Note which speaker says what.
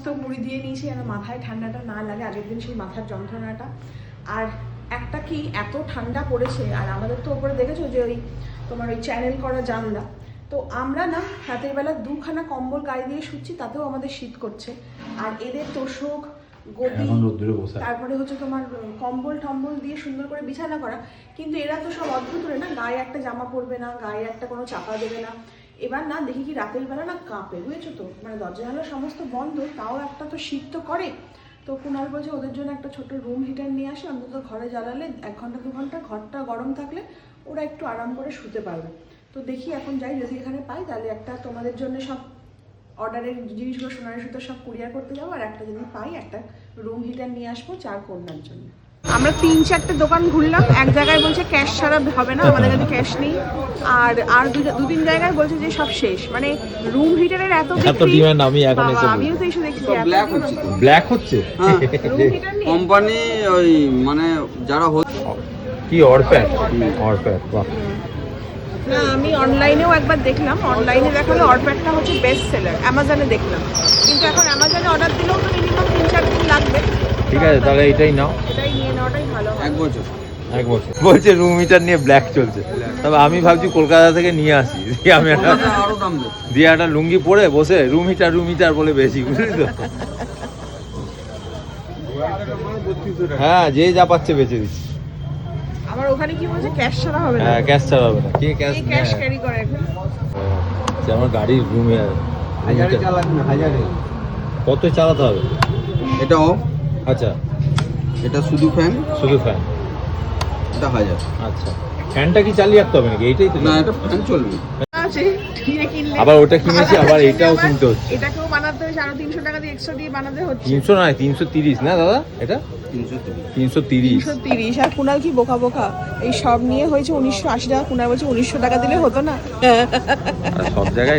Speaker 1: তো মুড়ি দিয়ে নিয়েছি যেন মাথায় ঠান্ডাটা না লাগে, আগের দিন সেই মাথার যন্ত্রণাটা। আর একটা কি এত ঠান্ডা পড়েছে, আর আমাদের তো ওপরে দেখেছো যে ওই তোমার ওই চ্যানেল করা জানলা, তো আমরা না রাতের বেলা দুখানা কম্বল গায়ে দিয়ে শুচ্ছি, তাতেও আমাদের শীত করছে। আর এদের তোষক গদি, তারপরে হচ্ছে তোমার কম্বল টম্বল দিয়ে সুন্দর করে বিছানা করা, কিন্তু এরা তো সব অদ্ভুত করে না, গায়ে একটা জামা পরবে না, গায়ে একটা কোনো চাপা দেবে না। এবার না দেখি কি রাতের বেলা না কাঁপে, বুঝেছো তো, মানে দরজা জানলা সমস্ত বন্ধ, তাও একটা তো শীত তো করে। তো কুণাল বলছে ওদের জন্য একটা ছোট রুম হিটার নিয়ে আসে, অন্তত ঘরে জ্বালালে 1 ঘন্টা 2 ঘন্টা ঘরটা গরম থাকলে ওরা একটু আরাম করে শুতে পারবে। তো দেখি এখন যাই, যদি এখানে পাই তাহলে একটা তোমাদের জন্য সব অর্ডারের জিনিসগুলো সোনার সুতো সব কুরিয়ার করতে যাবো, আর একটা যদি পাই একটা রুম হিটার নিয়ে আসবো 4 কন্যার জন্য। আমরা 3-4টে দোকান ঘুরলাম, এক জায়গায় বলছে ক্যাশ ছাড়া হবে না, আমাদের কাছে ক্যাশ নেই, আর 2-3 জায়গায় বলছে যে সব শেষ, মানে রুম হিটারের এত ডিমান্ড। আমি এখন এসে আমিও তো এসে দেখছি
Speaker 2: ব্ল্যাক হচ্ছে
Speaker 1: রুম হিটার নেই
Speaker 3: কোম্পানি ওই মানে যারা
Speaker 2: কি অরপ্যাক বাহ।
Speaker 1: না, আমি অনলাইনেও একবার দেখলাম, অনলাইনে দেখালো অরপ্যাকটা হচ্ছে বেস্ট সেলার, অ্যামাজনে দেখলাম, কিন্তু এখন অ্যামাজনে অর্ডার দিলেও তো মিনিমাম 3-4 দিন লাগবে।
Speaker 2: ঠিক আছে, তাহলে এটাই নাও,
Speaker 1: এটাই নিয়ে নেওয়াটাই ভালো।
Speaker 3: 1 বছর
Speaker 2: বলছে রুম হিটার নিয়ে ব্ল্যাক চলছে, তবে আমি ভাবছি কলকাতা থেকে নিয়ে আসি, দিয়ে আমি একটা
Speaker 3: আরো দাম দেবে।
Speaker 2: দিয়ে একটা লুঙ্গি পরে বসে রুম হিটার বলে বেশি, বুঝলি তো। হ্যাঁ, যে যা পাচ্ছে বেঁচে দিচ্ছি।
Speaker 1: আমার ওখানে কি বলছে ক্যাশ ছাড়া হবে না,
Speaker 2: হ্যাঁ, ক্যাশ ছাড়া হবে না। কে ক্যাশ
Speaker 1: ক্যাশ ক্যারি করে এখন।
Speaker 2: আমার গাড়ির রুমে
Speaker 3: হাজারে চালাক না, হাজারে।
Speaker 2: কত চালাতে হবে?
Speaker 3: এটা অফ,
Speaker 2: আচ্ছা,
Speaker 3: এটা শুধু ফ্যান,
Speaker 2: শুধু ফ্যান।
Speaker 3: এটা 1000।
Speaker 2: আচ্ছা, ফ্যানটা কি চালিয়ে রাখতে হবে নাকি? এইটাই তো
Speaker 3: না, এটা ফ্যান চলবে।
Speaker 1: আছে কিনে কিনলে
Speaker 2: আবার ওটা কিনেছি, আবার এটাও কিনতে হচ্ছে।
Speaker 1: এটাকেও বানাতে হচ্ছে, আরো 300 টাকা দিয়ে এক্সট্রা দিয়ে বানাতে হচ্ছে।
Speaker 2: 300 নয়, 330 না দাদা, এটা 330।
Speaker 1: 330। আর কুণাল কি বোকা বোকা, এই সব নিয়ে হয়েছে 1980 টাকা, কুণাল বলছে 1900 টাকা দিলে হতো না।
Speaker 2: আর সব জায়গায়